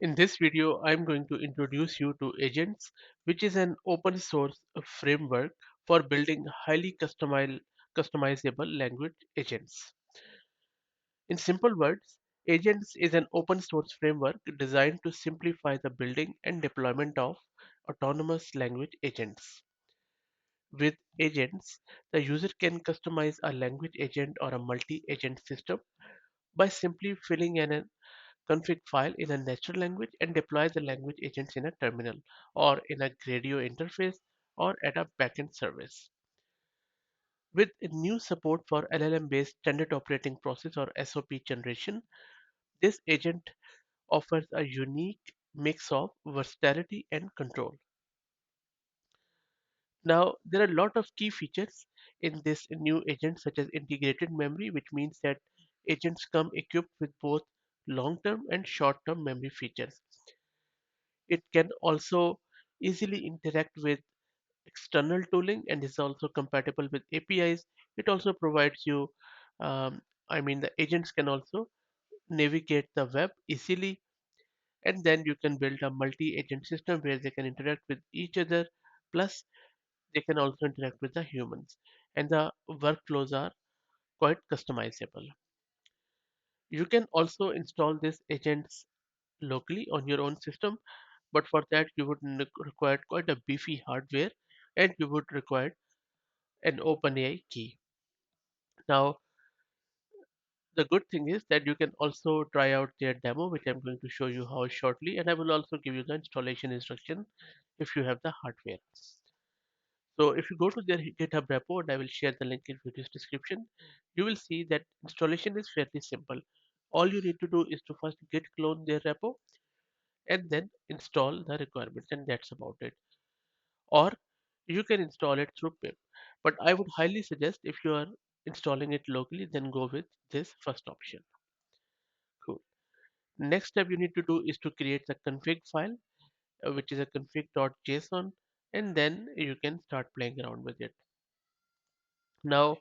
In this video, I'm going to introduce you to Agents, which is an open source framework for building highly customizable language agents. In simple words, Agents is an open source framework designed to simplify the building and deployment of autonomous language agents. With Agents, the user can customize a language agent or a multi-agent system by simply filling in a config file in a natural language and deploy the language agents in a terminal or in a Gradio interface or at a backend service. With new support for LLM-based standard operating process or SOP generation, this agent offers a unique mix of versatility and control. Now, there are a lot of key features in this new agent, such as integrated memory, which means that agents come equipped with both long-term and short-term memory features. It can also easily interact with external tooling and is also compatible with APIs. It also provides you, um, the agents can also navigate the web easily, and then you can build a multi-agent system where they can interact with each other. Plus, they can also interact with the humans, and the workflows are quite customizable. You can also install these agents locally on your own system, but for that you would require quite a beefy hardware and you would require an OpenAI key. Now, the good thing is that you can also try out their demo, which I'm going to show you how shortly, and I will also give you the installation instruction if you have the hardware. So if you go to their GitHub repo, and I will share the link in video's description, you will see that installation is fairly simple. All you need to do is to first git clone their repo and then install the requirements, and that's about it. Or you can install it through pip, but I would highly suggest if you are installing it locally, then go with this first option. Cool. Next step you need to do is to create the config file, which is a config.json, and then you can start playing around with it. Now,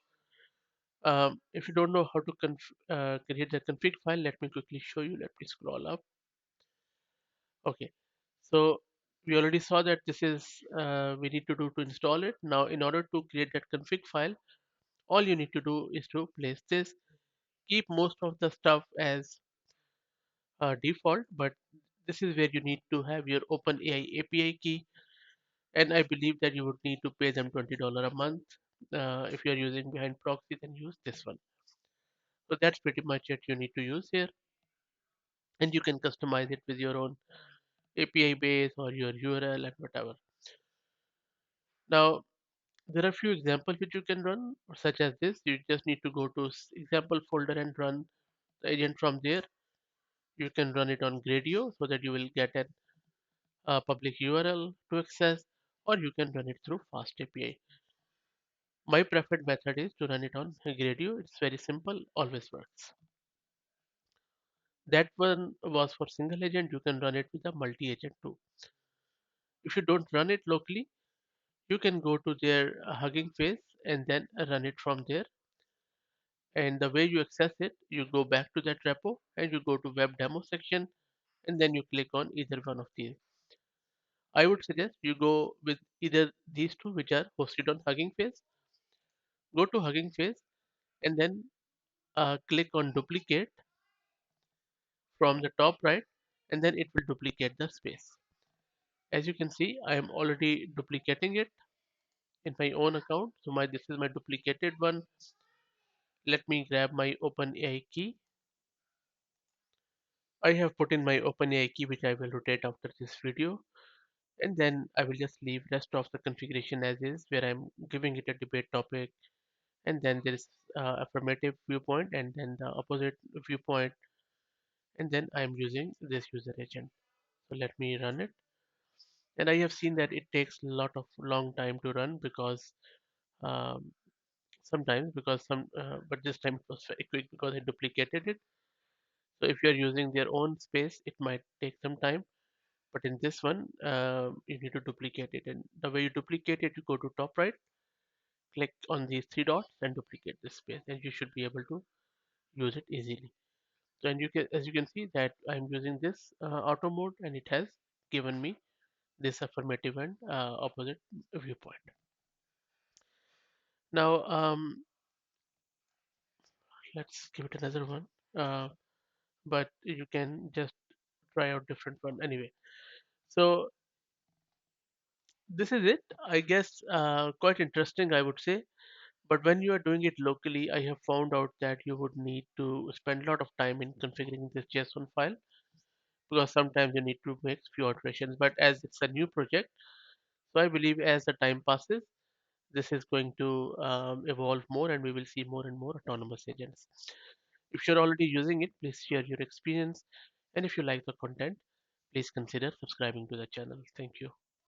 if you don't know how to create the config file, let me quickly show you. Let me scroll up. Okay, so we already saw that this is we need to do to install it. Now, in order to create that config file, all you need to do is to place this. Keep most of the stuff as default, but this is where you need to have your OpenAI API key, and I believe that you would need to pay them $20 a month. If you are using behind proxy, then use this one. So that's pretty much it you need to use here, and you can customize it with your own API base or your URL and whatever. Now, there are a few examples which you can run, such as this. You just need to go to example folder and run the agent from there. You can run it on Gradio so that you will get a public URL to access, or you can run it through Fast API. My preferred method is to run it on Gradio. It's very simple, always works. That one was for single agent. You can run it with a multi-agent too. If you don't run it locally, you can go to their Hugging Face and then run it from there. And the way you access it, you go back to that repo and you go to web demo section, and then you click on either one of these. I would suggest you go with either these two, which are hosted on Hugging Face. Go to Hugging Face and then click on duplicate from the top right, and then it will duplicate the space. As you can see, I am already duplicating it in my own account. So this is my duplicated one. Let me grab my OpenAI key. I have put in my OpenAI key, which I will rotate after this video, and then I will just leave rest of the configuration as is, where I'm giving it a debate topic, and then there is affirmative viewpoint, and then the opposite viewpoint, and then I'm using this user agent. So let me run it, and I have seen that it takes a lot of long time to run because um, sometimes because but this time it was very quick because I duplicated it. So if you're using their own space, it might take some time, but in this one you need to duplicate it, and the way you duplicate it, you go to top right, click on these three dots and duplicate this space, and you should be able to use it easily. So, and as you can see that I'm using this auto mode, and it has given me this affirmative and opposite viewpoint. Now, let's give it another one. Uh, but you can just try out different one anyway. So this is it. I guess quite interesting, I would say. But when you are doing it locally, I have found out that you would need to spend a lot of time in configuring this JSON file because sometimes you need to make few alterations. But as it's a new project, so I believe as the time passes, this is going to evolve more and we will see more and more autonomous agents. If you're already using it, please share your experience. And if you like the content, please consider subscribing to the channel. Thank you.